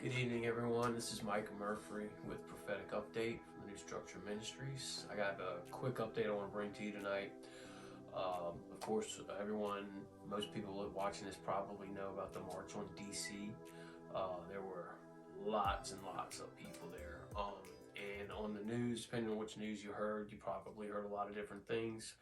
Good evening, everyone. This is Mike Murphy with Prophetic Update from the New Structure Ministries. I got a quick update I want to bring to you tonight. Of course, most people watching this probably know about the March on DC. There were lots and lots of people there. And on the news, depending on which news you heard, you probably heard a lot of different things.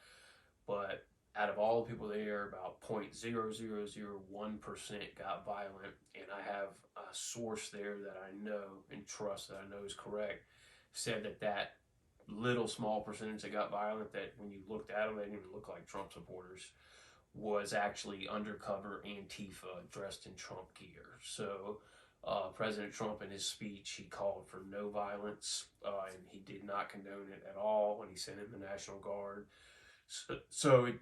But out of all the people there, about 0.0001% got violent, and I have a source there that I know and trust that I know is correct, said that little small percentage that got violent, that when you looked at them, they didn't even look like Trump supporters, was actually undercover Antifa dressed in Trump gear. So President Trump, in his speech, he called for no violence, and he did not condone it at all when he sent in the National Guard. So it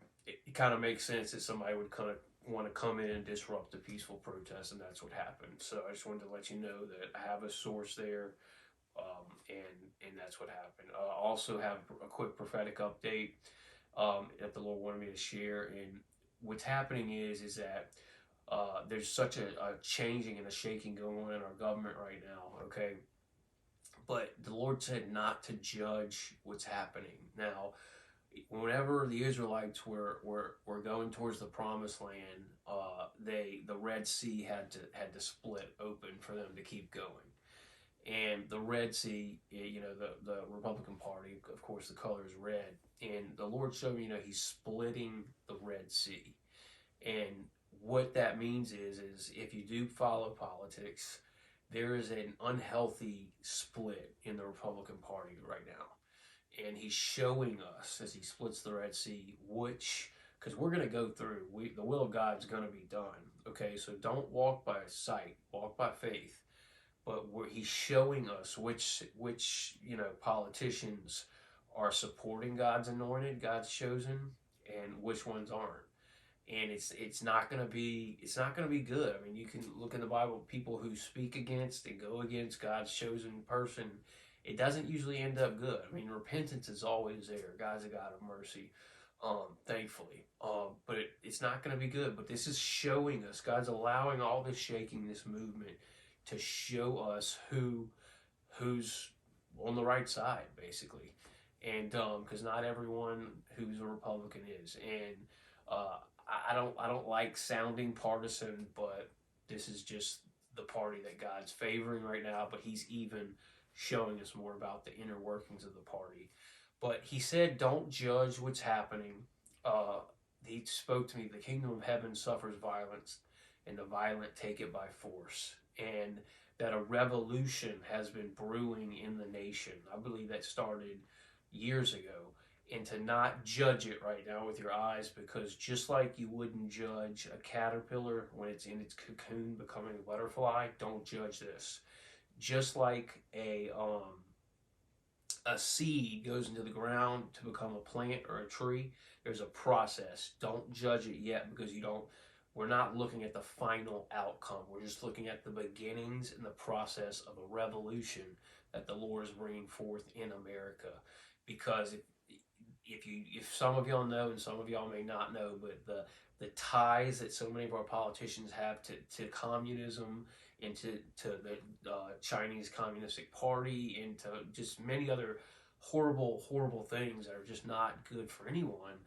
kind of makes sense that somebody would kind of want to come in and disrupt the peaceful protest, and that's what happened. So I just wanted to let you know that I have a source there, and that's what happened. I also have a quick prophetic update that the Lord wanted me to share. And what's happening is that there's such a changing and a shaking going on in our government right now, okay? But the Lord said not to judge what's happening. Now, whenever the Israelites were going towards the Promised Land, the Red Sea had to split open for them to keep going. And the Red Sea, the Republican Party, of course, the color is red. And the Lord showed me, He's splitting the Red Sea. And what that means is if you do follow politics, there is an unhealthy split in the Republican Party right now. And He's showing us as He splits the Red Sea, because we're going to go through, the will of God's going to be done. Okay, so don't walk by sight, walk by faith. But He's showing us which politicians are supporting God's anointed, God's chosen, and which ones aren't. And it's not going to be good. I mean, you can look in the Bible, people who speak against and go against God's chosen person. It doesn't usually end up good. I mean, repentance is always there. God's a God of mercy, thankfully. But it's not going to be good. But this is showing us, God's allowing all this shaking, this movement, to show us who's on the right side, basically. And because not everyone who's a Republican is. And I don't like sounding partisan, but this is just the party that God's favoring right now. But He's even showing us more about the inner workings of the party. But He said, don't judge what's happening. He spoke to me, the kingdom of heaven suffers violence, and the violent take it by force. And that a revolution has been brewing in the nation. I believe that started years ago. And to not judge it right now with your eyes, because just like you wouldn't judge a caterpillar when it's in its cocoon becoming a butterfly, don't judge this. Just like a seed goes into the ground to become a plant or a tree, there's a process. Don't judge it yet, because we're not looking at the final outcome. We're just looking at the beginnings and the process of a revolution that the Lord is bringing forth in America. Because if some of y'all know, and some of y'all may not know, but the ties that so many of our politicians have to communism, and to the Chinese Communistic Party, and to just many other horrible things that are just not good for anyone,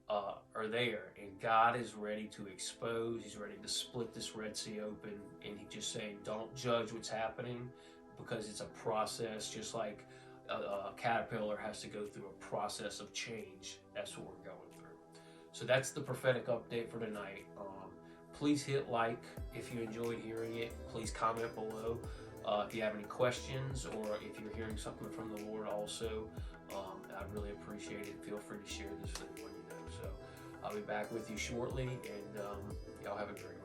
are there. And God is ready to expose. He's ready to split this Red Sea open. And He's just saying, don't judge what's happening, because it's a process, just like a caterpillar has to go through a process of change. That's what we're going through. So that's the prophetic update for tonight. Please hit like if you enjoyed hearing it. Please comment below if you have any questions, or if you're hearing something from the Lord also. I'd really appreciate it. Feel free to share this with anyone you know. So I'll be back with you shortly, and y'all have a great one.